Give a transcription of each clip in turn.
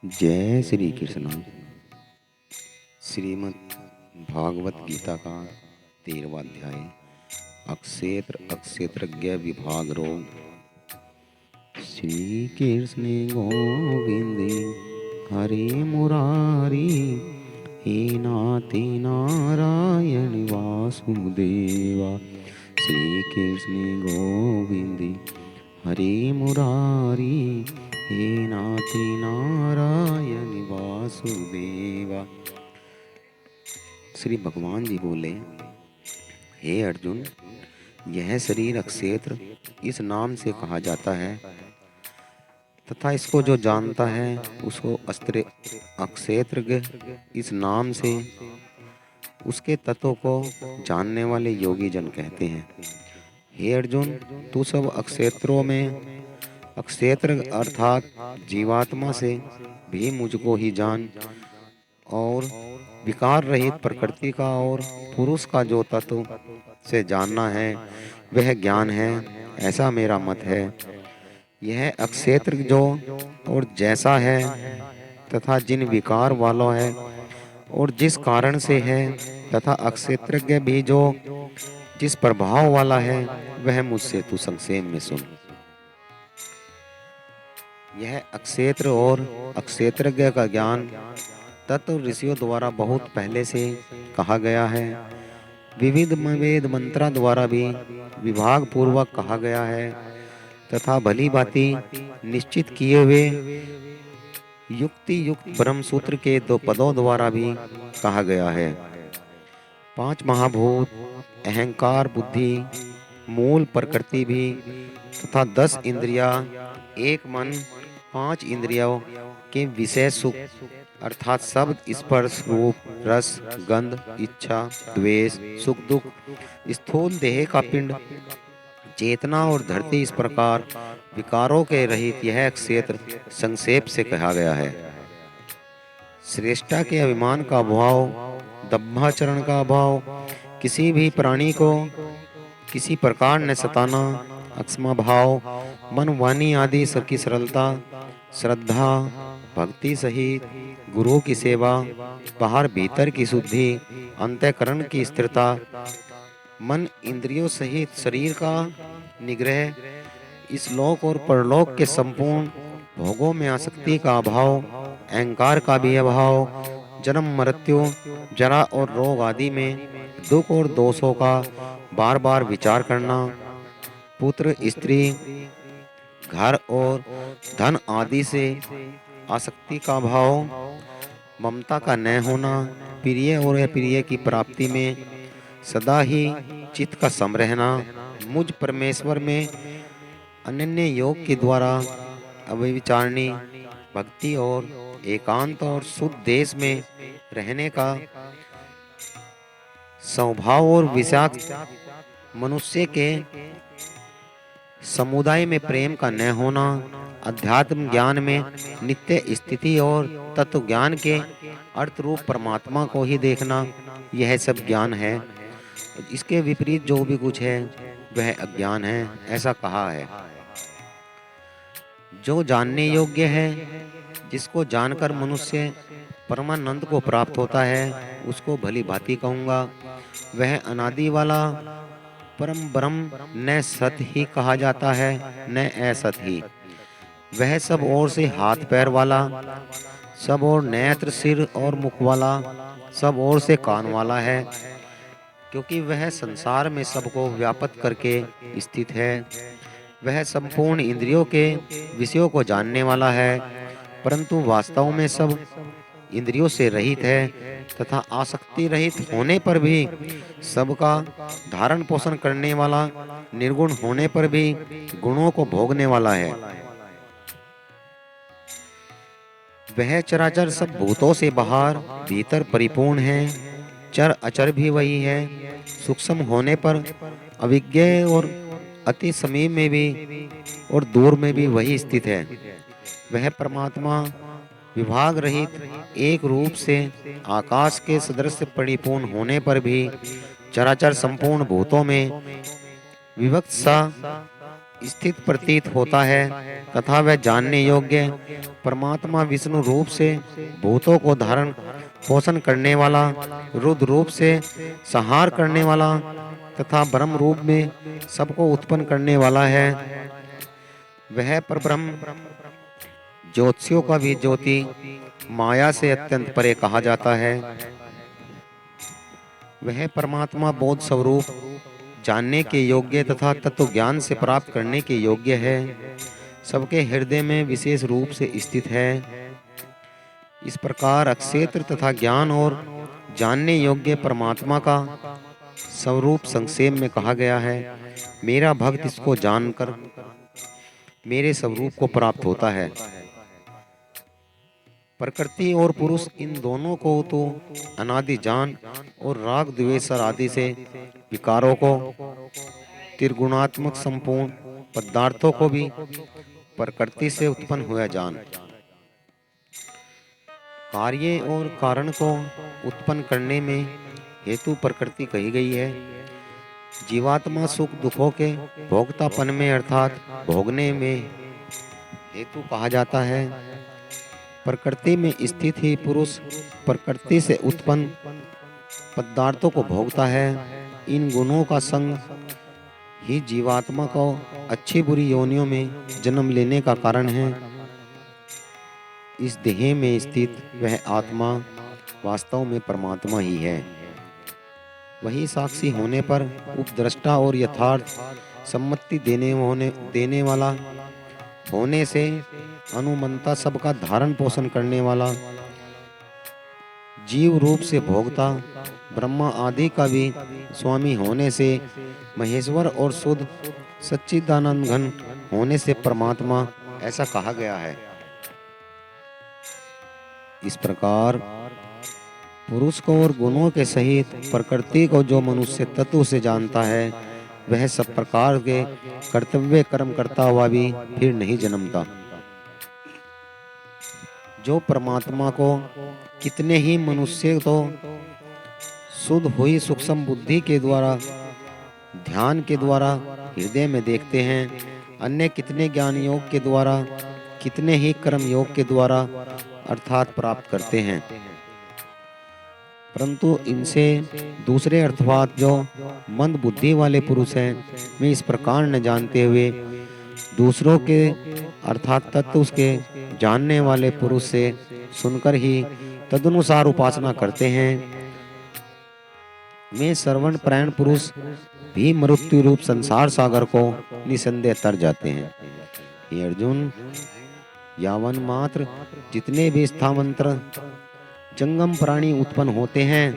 जय श्री कृष्ण। श्रीमद् भागवत गीता का 13वां अध्याय अक्षेत्र अक्षेत्रज्ञ विभाग रोग। श्री कृष्ण गोविंद हरे मुरारी हे नाथ नारायण वासुदेवा। श्री कृष्ण गोविंद हरे मुरारी हे नाथ नारायण वासुदेवा। श्री भगवान जी बोले, हे अर्जुन, यह शरीर अक्षेत्र इस नाम से कहा जाता है तथा इसको जो जानता है उसको अक्षेत्रज्ञ इस नाम से उसके तत्व को जानने वाले योगी जन कहते हैं। हे अर्जुन, तू सब अक्षेत्रों में अक्षेत्र अर्थात जीवात्मा से भी मुझको ही जान और विकार रहित प्रकृति का और पुरुष का जो तत्व से जानना है वह ज्ञान है, ऐसा मेरा मत है। यह अक्षेत्र जो और जैसा है तथा जिन विकार वाला है और जिस कारण से है तथा अक्षेत्रज्ञ भी जो जिस प्रभाव वाला है वह मुझसे तू संक्षेप में सुन। यह अक्षेत्र और अक्षेत्रज्ञ का ज्ञान तत्व ऋषियों द्वारा बहुत पहले से कहा गया है। विविध वेद मंत्रा द्वारा भी विभाग पूर्वक कहा गया है तथा भली भांति निश्चित किए हुए युक्ति युक्त ब्रह्म सूत्र के 2 पदों द्वारा भी कहा गया है। 5 महाभूत, अहंकार, बुद्धि, मूल प्रकृति भी तथा 10 इंद्रिया, 1 मन, 5 इंद्रियों के विषय सुख अर्थात शब्द, स्पर्श, रूप, रस, गंध, इच्छा, द्वेष, सुख दुख, स्थूल देह का पिंड, चेतना और धरती, इस प्रकार विकारों के रहित यह क्षेत्र संक्षेप से कहा गया है। श्रेष्ठता के अभिमान का अभाव, दंभाचरण का अभाव, किसी भी प्राणी को किसी प्रकार न सताना, अक्षमा भाव, मन वाणी आदि सबकी सरलता, श्रद्धा, भक्ति सहित गुरु की सेवा, बाहर भीतर की शुद्धि, अंतःकरण की स्थिरता, मन इंद्रियों सहित शरीर का निग्रह, इस लोक और परलोक के संपूर्ण भोगों में आसक्ति का अभाव, अहंकार का भी अभाव, जन्म मृत्यु, जरा और रोग आदि में दुख और दोषों का बार बार विचार करना, पुत्र, स्त्री, घर और धन आदि से आसक्ति का भाव, ममता का न होना, प्रिय और अप्रिय की प्राप्ति में सदा ही चित्त का सम रहना, मुझ परमेश्वर में अनन्य योग के द्वारा अविचारणी भक्ति और एकांत और शुद्ध देश में रहने का स्वभाव और विषाक्त मनुष्य के समुदाय में प्रेम का न होना, अध्यात्म ज्ञान में नित्य स्थिति और तत्व ज्ञान के अर्थ रूप परमात्मा को ही देखना, यह सब ज्ञान है। इसके विपरीत जो भी कुछ है वह अज्ञान है, ऐसा कहा है। जो जानने योग्य है, जिसको जानकर मनुष्य परमानंद को प्राप्त होता है, उसको भली भांति कहूँगा। वह अनादि वाला परम ब्रह्म न सत ही कहा जाता है न असत ही। वह सब ओर से हाथ पैर वाला, सब ओर नेत्र, सिर और मुख वाला, सब ओर से कान वाला है, क्योंकि वह संसार में सबको व्यापक करके स्थित है। वह संपूर्ण इंद्रियों के विषयों को जानने वाला है, परंतु वास्तव में सब इंद्रियों से रहित है तथा आसक्ति रहित होने पर भी सबका धारण पोषण करने वाला, निर्गुण होने पर भी गुणों को भोगने वाला है। वह चराचर सब भूतों से बाहर भीतर परिपूर्ण है। चर अचर भी वही है। सूक्ष्म होने पर अविज्ञ और अति समीप में भी और दूर में भी वही स्थित है। वह परमात्मा विभाग रहित एक रूप से आकाश के सदृश परिपूर्ण होने पर भी चराचर संपूर्ण भूतों में विभक्त सा स्थित प्रतीत होता है तथा वह जानने योग्य परमात्मा विष्णु रूप से भूतों को धारण पोषण करने वाला, रुद्र रूप से संहार करने वाला तथा ब्रह्म रूप में सबको उत्पन्न करने वाला है। वह परब्रह्म ज्योतिषियों का भी ज्योति, माया से अत्यंत परे कहा जाता है। वह परमात्मा बोध स्वरूप, जानने के योग्य तथा तत्व ज्ञान से प्राप्त करने के योग्य है, सबके हृदय में विशेष रूप से स्थित है। इस प्रकार अक्षेत्र तथा ज्ञान और जानने योग्य परमात्मा का स्वरूप संक्षेप में कहा गया है। मेरा भक्त इसको जानकर मेरे स्वरूप को प्राप्त होता है। प्रकृति और पुरुष इन दोनों को तो अनादि जान और राग द्वेष आदि से विकारों को, त्रिगुणात्मक संपूर्ण पदार्थों को भी प्रकृति से उत्पन्न हुआ जान, कार्य और कारण को उत्पन्न करने में हेतु प्रकृति कही गई है। जीवात्मा सुख दुखों के भोक्तापन में अर्थात भोगने में हेतु कहा जाता है। प्रकृति में स्थित ही पुरुष प्रकृति से उत्पन्न पदार्थों को भोगता है। इन गुणों का संग ही जीवात्मा को अच्छी बुरी योनियों में जन्म लेने का कारण है। इस देह में स्थित वह आत्मा वास्तव में परमात्मा ही है। वही साक्षी होने पर उपद्रष्टा और यथार्थ सम्मति देने वाला होने से अनुमंता सबका धारण पोषण करने वाला, जीव रूप से भोगता, ब्रह्मा आदि का भी स्वामी होने से महेश्वर और शुद्ध सच्चिदानंद घन होने से परमात्मा ऐसा कहा गया है। इस प्रकार पुरुष को और गुणों के सहित प्रकृति को जो मनुष्य तत्व से जानता है, वह सब प्रकार के कर्तव्य कर्म करता हुआ भी फिर नहीं जन्मता। जो परमात्मा को कितने ही मनुष्य तो शुद्ध हुई सूक्ष्म बुद्धि के द्वारा, ध्यान के द्वारा हृदय में देखते हैं, अन्य कितने ज्ञान योग के द्वारा, कितने ही कर्म योग के द्वारा अर्थात प्राप्त करते हैं, परंतु इनसे दूसरे अर्थात जो मंद बुद्धि वाले पुरुष हैं, वे इस प्रकार न जानते हुए दूसरों के अर्थात तत्व के जानने वाले पुरुष से सुनकर ही तदनुसार उपासना करते हैं। वे श्रवण प्राण पुरुष भी मृत्यु रूप संसार सागर को निसंदेह तर जाते हैं। हे अर्जुन, यावन मात्र जितने भी स्थावंतर जंगम प्राणी उत्पन्न होते हैं,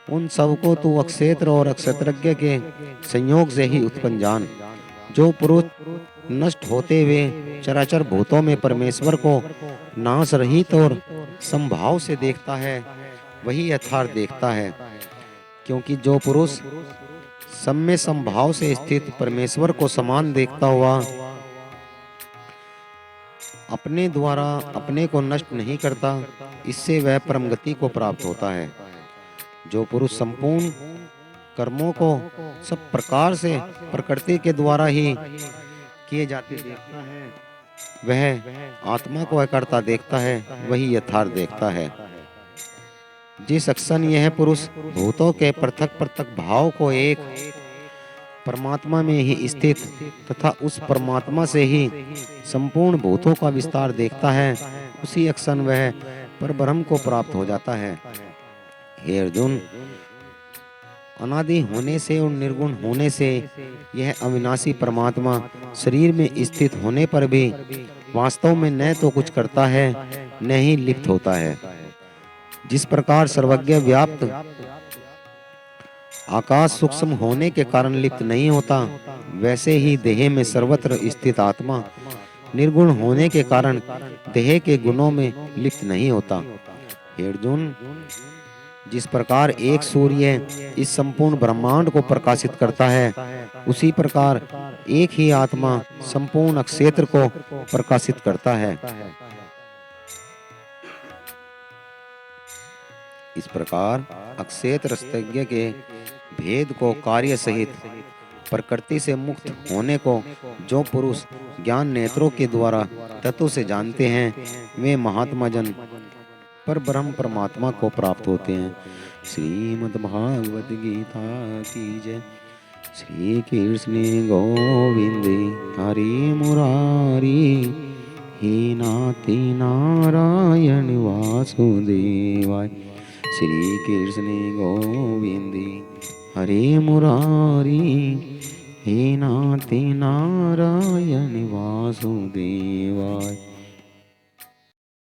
उन सबको तू अक्षेत्र और अक्षत्रज्ञ के संयोग से ही उत्पन्न जान। जो पुरुष नष्ट होते हुए चराचर भूतों में परमेश्वर को नाश रहित और संभाव से देखता है, वही यथार्थ देखता है। क्योंकि जो पुरुष सब में संभाव से स्थित परमेश्वर को समान देखता हुआ अपने द्वारा अपने को नष्ट नहीं करता, इससे वह परम गति को प्राप्त होता है। जो पुरुष संपूर्ण कर्मों को सब प्रकार से प्रकृति के द्वारा ही किए जाते देखता है, वह आत्मा को अकर्ता देखता है, वही यथार्थ देखता है। जिस क्षण यह पुरुष भूतों के पृथक पृथक भाव को एक परमात्मा में ही स्थित तथा उस परमात्मा से ही संपूर्ण भूतों का विस्तार देखता है, उसी क्षण वह परब्रह्म को प्राप्त हो जाता है। हे अर्जुन, अनादि होने से और निर्गुण होने से यह अविनाशी परमात्मा शरीर में स्थित होने पर भी वास्तव में न तो कुछ करता है, न ही लिप्त होता है। जिस प्रकार सर्वज्ञ व्याप्त आकाश सूक्ष्म होने के कारण लिप्त नहीं होता, वैसे ही देह में सर्वत्र स्थित आत्मा निर्गुण होने के कारण देह के गुणों में लिप्त नहीं होता। हे अर्जुन, जिस प्रकार एक सूर्य इस संपूर्ण ब्रह्मांड को प्रकाशित करता है, उसी प्रकार एक ही आत्मा संपूर्ण क्षेत्र को प्रकाशित करता है। इस प्रकार अक्षेत्र के भेद को कार्य सहित प्रकृति से मुक्त होने को जो पुरुष ज्ञान नेत्रों के द्वारा तत्व से जानते हैं, वे महात्मा जन पर ब्रह्म परमात्मा को प्राप्त होते हैं। श्रीमद् भागवत गीता की जय। श्री कृष्ण गोविंद हरि मुरारी, हे नाथि नारायण वासुदेवाय। श्री कृष्ण गोविंद हरे मुरारी, हे नाथि नारायण वासुदेवाय।